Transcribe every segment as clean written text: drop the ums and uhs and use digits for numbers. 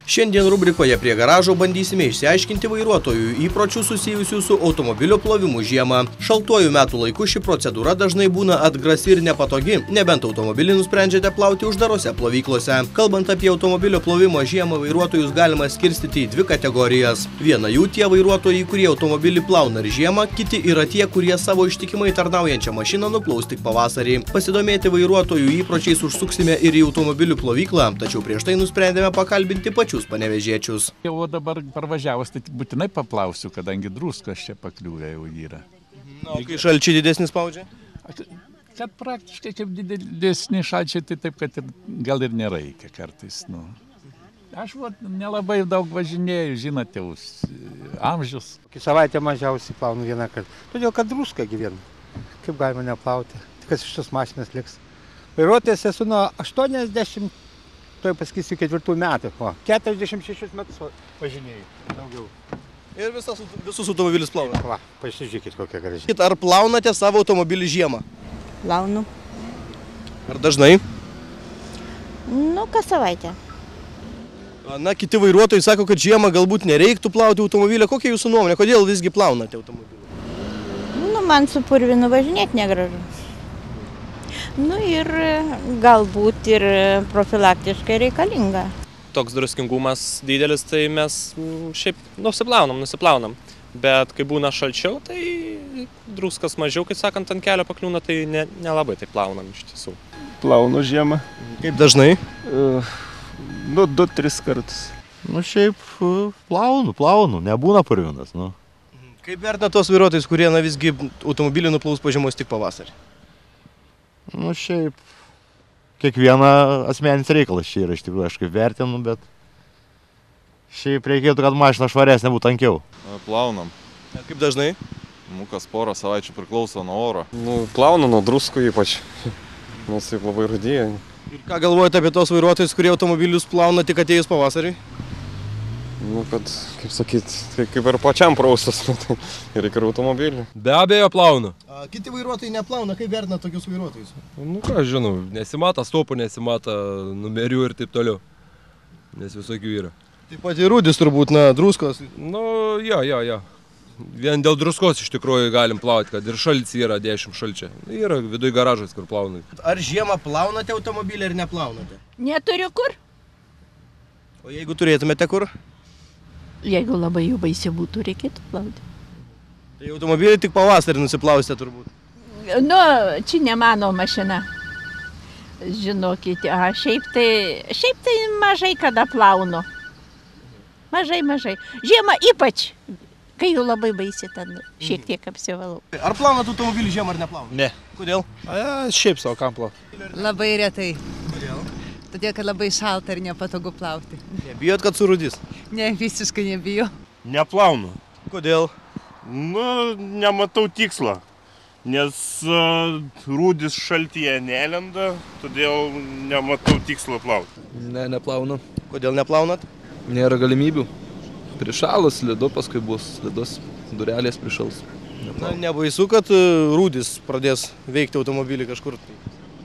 Šiandien rubrikoje Prie garažo bandysime išsiaiškinti vairuotojų įpročius susijusių su automobilio plovimu žiemą. Šaltuoju metų laiku ši procedūra dažnai būna atgrasi ir nepatogi, nebent automobilį nusprendžiate plauti uždarose plovyklose. Kalbant apie automobilio plovimo žiemą, vairuotojus galima skirstyti į dvi kategorijas. Viena jų tie vairuotojai, kurie automobilį plauna ir žiemą, kiti yra tie, kurie savo ištikimai tarnaujančią mašiną nuplaus tik pavasarį. Pasidomėti vairuotojų įpročiais užsuksime ir į automobilių plovyklą, tačiau prieš tai nusprendėme pakalbinti pačius panevėžiečius. Jau dabar parvažiavus, tai būtinai paplausiu, kadangi druskos čia pakliūvę jau yra. O kai šalčiai didesnis spaudžia? Kad praktiškai kaip didesni šalčiai, tai taip, kad gal ir nereikia kartais. Aš nelabai daug važinėjau, žinote, amžius. Kai savaitę mažiausiai plaunu vieną kartą. Todėl, kad druska gyvenu. Kaip galima neplauti? Tik iš šios mašinas liks. Vairuotojas esu nuo 80, tuoj pasakysiu, 4 metų. 46 metus važinėjau. Daugiau. Ir visus automobilius plauna? Va, pasižiūrėkit kokia graži. Ar plaunate savo automobilį žiemą? Plaunu. Ar dažnai? Kas savaitę. Na, kiti vairuotojai sako, kad žiemą galbūt nereiktų plauti automobilį. Kokia jūsų nuomonė? Kodėl visgi plaunate automobilį? Man su purvinu važinėti negražu. Ir galbūt ir profilaktiškai reikalinga. Toks druskingumas didelis, tai mes šiaip nusiplaunam. Bet kai būna šalčiau, tai druskas mažiau, kaip sakant, ant kelio pakliūna, tai nelabai tai plaunam iš tiesų. Plaunu žiemą. Kaip dažnai? 2-3 kartus. Šiaip plaunu, nebūna purvinas. Kaip vertina tos vairuotojus, kurie visgi automobilį nuplaus po žiemos tik pavasarį? Šiaip kiekviena asmeninis reikalas čia yra, iš tikrųjų, aš kaip vertinu, bet šiaip reikėtų, kad mašina švaresnė būtų tankiau. Plaunam. Kaip dažnai? Kas porą savaičių priklauso nuo oro. Plaunu nuo druskų ypač, nes taip labai rudėja. Ir ką galvojate apie tos vairuotojus, kurie automobilius plauna tik atėjus pavasarį? Kad, kaip sakyt, kaip ir pačiam praustas, ir reikia automobilį. Be abejo plaunu. Kiti vairuotojai neplauna, kaip vertina tokius vairuotojus? Ką aš žinau, nesimata stopų, nesimata numerių ir taip toliau. Nes visokių yra. Taip pat ir rūdis turbūt, druskos. Jo. Vien dėl druskos iš tikrųjų galim plauti, kad ir šaltis yra 10 šalčia. Yra viduj garažas, kur plaunai. Ar žiemą plaunate automobilį ar neplaunate? Neturiu kur. O jeigu turėtumėte kur? Jeigu labai jų baisiai būtų, reikėtų plauti. Tai automobilį tik pavasarį nusiplausite turbūt? Čia ne mano mašina. Žinokite, šiaip tai mažai kada plaunu. Mažai. Žiemą ypač, kai jau labai baisiai, ten šiek tiek apsivalau. Ar plaunat automobilį žiemą ar neplaunat? Ne. Kodėl? Šiaip savo kam plauti. Labai retai. Kodėl? Todėl, kad labai šalta ir nepatogu plauti. Nebijot, kad surūdys? Ne, visiškai nebijau. Neplaunu. Kodėl? Nematau tikslo, nes rūdis šaltyje nelenda, todėl nematau tikslo plauti. Ne, neplaunu. Kodėl neplaunat? Nėra galimybių. Prišalus slidu, paskui bus slidus, durelės prišals. Nebaisu, kad rūdis pradės veikti automobilį kažkur?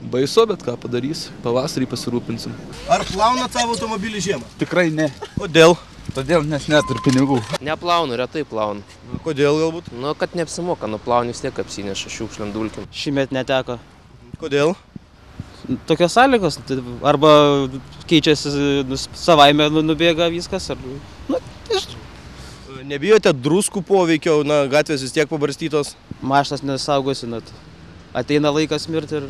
Baisu, bet ką padarys, pavasarį pasirūpinsim. Ar plaunat savo automobilį žiemą? Tikrai ne. Kodėl? Todėl, nes neturiu pinigų. Neplaunu, retai plaunu. Kodėl galbūt? Kad neapsimoka, nuplauni vis tiek apsineša šiukšliam dulkim. Šįmet neteko. Kodėl? Tokios sąlygos, arba keičiasi savaime nubėga viskas, Nebijote druskų poveikio, gatvės vis tiek pabarstytos? Mašinas nesaugosi, ateina laikas mirti ir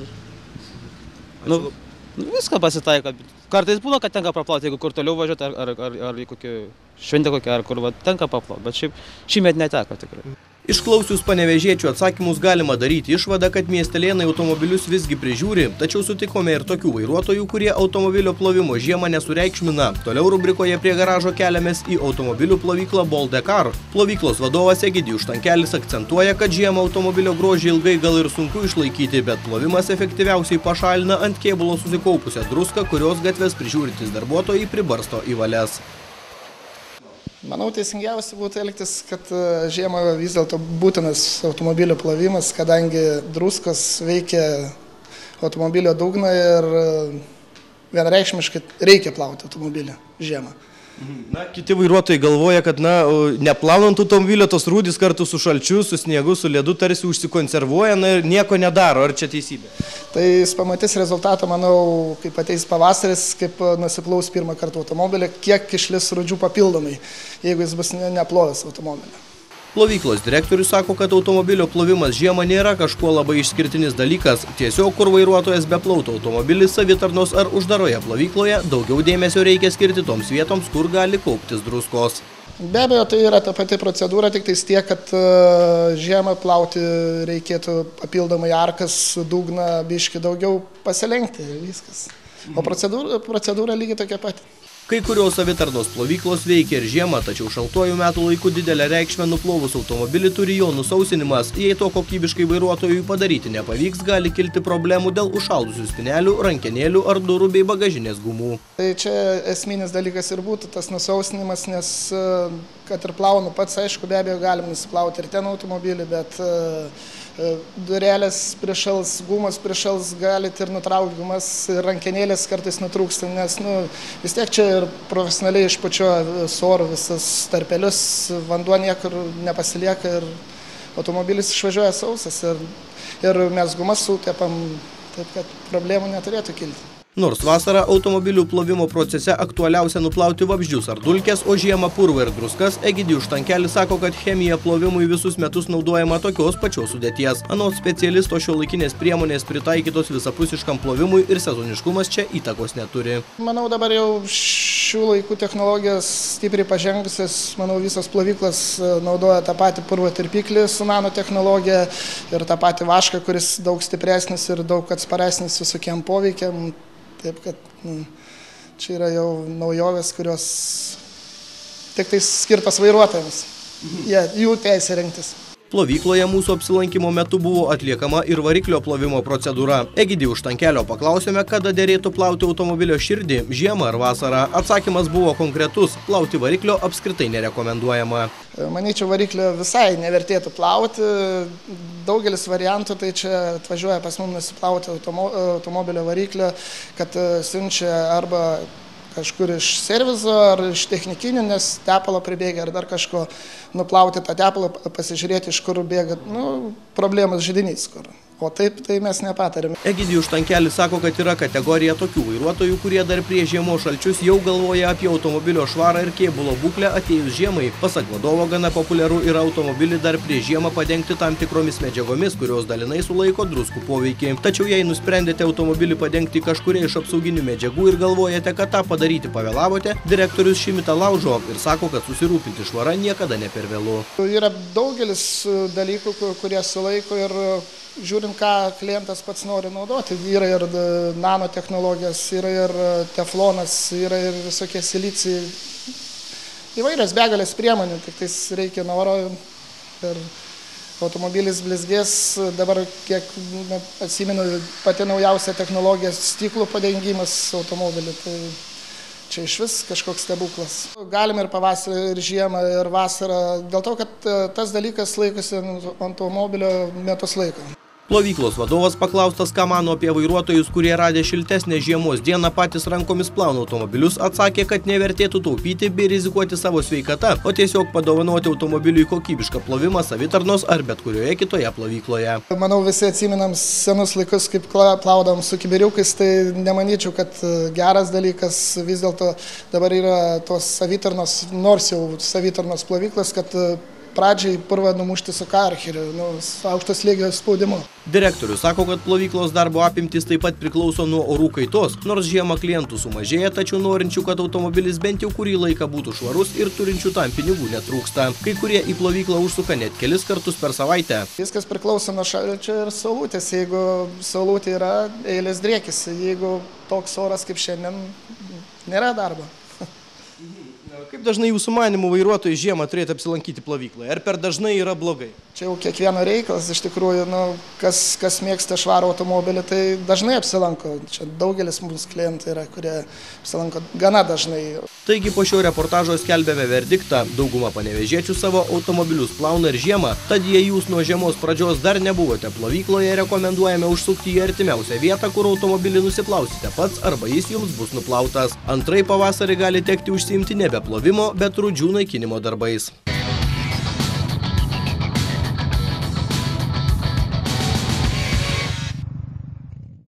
viską pasitaiko. Kartais būna, kad tenka paplauti, jeigu kur toliau važiuoti, ar į kokį šventę kokią, ar kur tenka paplauti, bet šiaip šįmet neteko tikrai. Išklausius panevėžiečių atsakymus galima daryti išvadą, kad miestelėnai automobilius visgi prižiūri, tačiau sutikome ir tokių vairuotojų, kurie automobilio plovimo žiemą nesureikšmina. Toliau rubrikoje Prie garažo keliamės į automobilių plovyklą Boldekar. Plovyklos vadovas Egidijus Štankelis akcentuoja, kad žiemą automobilio grožį ilgai gal ir sunku išlaikyti, bet plovimas efektyviausiai pašalina ant kėbulo susikaupusią druską, kurios gatves prižiūrintys darbuotojai pribarsto į valias. Manau, teisingiausia būtų elgtis, kad žiemą vis dėlto būtinas automobilio plovimas, kadangi druskos veikia automobilio dugną ir vienareikšmiškai reikia plauti automobilį žiemą. Na, kiti vairuotojai galvoja, kad, neplaunant automobilio, tos rūdys kartu su šalčiu, su sniegu, su ledu tarsi užsikonservuoja, ir nieko nedaro. Ar čia teisybė? Tai jis pamatys rezultatą, manau, kaip ateis pavasaris, kaip nusiplaus pirmą kartą automobilį, kiek išlis rūdžių papildomai, jeigu jis bus neplovęs automobilį. Plovyklos direktorius sako, kad automobilio plovimas žiemą nėra kažkuo labai išskirtinis dalykas. Tiesiog, kur vairuotojas beplautų automobilį savitarnos ar uždaroje plovykloje, daugiau dėmesio reikia skirti toms vietoms, kur gali kauptis druskos. Be abejo, tai yra ta pati procedūra, tik tais tiek, kad žiemą plauti reikėtų papildomai arkas, dugną, biškį daugiau pasilenkti ir viskas. O procedūra lygiai tokia pati. Kai kurios savitarnos plovyklos veikia ir žiemą, tačiau šaltuoju metų laiku didelę reikšmę nuplovus automobilį turi jo nusausinimas. Jei to kokybiškai vairuotojui padaryti nepavyks, gali kilti problemų dėl užšaldusių spynelių, rankenėlių ar durų bei bagažinės gumų. Tai čia esminis dalykas ir būtų tas nusausinimas, nes kad ir plaunu pats, aišku, be abejo galim nusiplauti ir ten automobilį, bet durelės prišals, gumas prišals, galit ir nutraukti gumas, rankenėlės kartais nutrūksta, nes vis tiek čia ir profesionaliai išpučioja su oru visas tarpelius, vanduo niekur nepasilieka ir automobilis išvažiuoja sausas ir mes gumas sutepam, taip kad problemų neturėtų kilti. Nors vasarą automobilių plovimo procese aktualiausia nuplauti vabzdžius ar dulkes, o žiemą purvą ir druskas, Egidijus Štankelis sako, kad chemija plovimui visus metus naudojama tokios pačios sudėties. Anot specialisto, šiuolaikinės priemonės pritaikytos visapusiškam plovimui ir sezoniškumas čia įtakos neturi. Manau, dabar jau šių laikų technologijos stipriai pažengusios, manau, visos plovyklos naudoja tą patį purvo tirpiklį su nanotechnologija ir tą patį vašką, kuris daug stipresnis ir daug atsparesnis visokiem poveikiam. Taip, kad čia yra jau naujovės, kurios tik tai skirtos vairuotojams. Jų teisė rinktis. Plovykloje mūsų apsilankimo metu buvo atliekama ir variklio plovimo procedūra. Egidijus Štankelio paklausėme, kada derėtų plauti automobilio širdį, žiemą ar vasarą. Atsakymas buvo konkretus – plauti variklio apskritai nerekomenduojama. Manyčiau, variklio visai nevertėtų plauti. Daugelis variantų, tai čia atvažiuoja pas mums nusiplauti automobilio variklio, kad siunčia arba kažkur iš servizo ar iš technikinių, nes tepalo pribėgia ar dar kažko, nuplauti tą tepalą, pasižiūrėti, iš kur bėga, problemas židinys kur. O taip tai mes nepatarim. Egidijus Štankelis sako, kad yra kategorija tokių vairuotojų, kurie dar prie žiemos šalčius jau galvoja apie automobilio švarą ir kėbulo būklę atėjus žiemai. Pasak vadovo, gana populiaru yra automobilį dar prie žiemą padengti tam tikromis medžiagomis, kurios dalinai sulaiko druskų poveikį. Tačiau jei nusprendėte automobilį padengti kažkuria iš apsauginių medžiagų ir galvojate, kad tą padaryti pavėlavote, direktorius šį mitą laužo ir sako, kad susirūpinti švara niekada ne per vėlu. Yra daugelis dalykų, kurie sulaiko ir žiūrint, ką klientas pats nori naudoti. Yra ir nanotechnologijos, yra ir teflonas, yra ir visokie silicijai. Įvairios begalės priemonių, tik tais reikia noro ir automobilis blizgės. Dabar, kiek atsimenu, pati naujausia technologija stiklų padengimas automobilį. Tai čia iš vis kažkoks stebuklas. Galime ir pavasarį, ir žiemą, ir vasarą, dėl to, kad tas dalykas laikosi automobilio metus laiko. Plovyklos vadovas paklaustas, ką mano apie vairuotojus, kurie radę šiltesnę žiemos dieną patys rankomis plauna automobilius, atsakė, kad nevertėtų taupyti bei rizikuoti savo sveikata, o tiesiog padovanoti automobiliui kokybišką plovimą savitarnos ar bet kurioje kitoje plovykloje. Manau, visi atsiminam senus laikus, kaip plaudam su kibiriukais, tai nemanyčiau, kad geras dalykas. Vis dėlto dabar yra tos savitarnos, nors jau savitarnos plovyklos, kad pradžiai purvą numušti su karcheriu, aukštos lygio spaudimu. Direktorius sako, kad plovyklos darbo apimtis taip pat priklauso nuo orų kaitos, nors žiemą klientų sumažėja, tačiau norinčių, kad automobilis bent jau kurį laiką būtų švarus ir turinčių tam pinigų netrūksta. Kai kurie į plovyklą užsuka net kelis kartus per savaitę. Viskas priklauso nuo šalčio ir saulutės. Jeigu saulutė yra, eilės driekisi. Jeigu toks oras kaip šiandien, nėra darbo. Kaip dažnai jūsų manimų vairuotojai žiemą turėtų apsilankyti plovykloje? Ar per dažnai yra blogai? Čia jau kiekvieno reikalas, iš tikrųjų, kas mėgsta švarų automobilį, tai dažnai apsilanko. Čia daugelis mūsų klientai yra, kurie apsilanko gana dažnai. Taigi po šio reportažo skelbėme verdiktą. Dauguma panevėžiečių savo automobilius plauna ir žiemą, tad jei jūs nuo žiemos pradžios dar nebuvote plovykloje, rekomenduojame užsukti į artimiausią vietą, kur automobilį nusiplausite pats arba jis jums bus nuplautas. Antrai pavasarį gali tekti užsiimti nebe plovimo, bet rūdžių naikinimo darbais.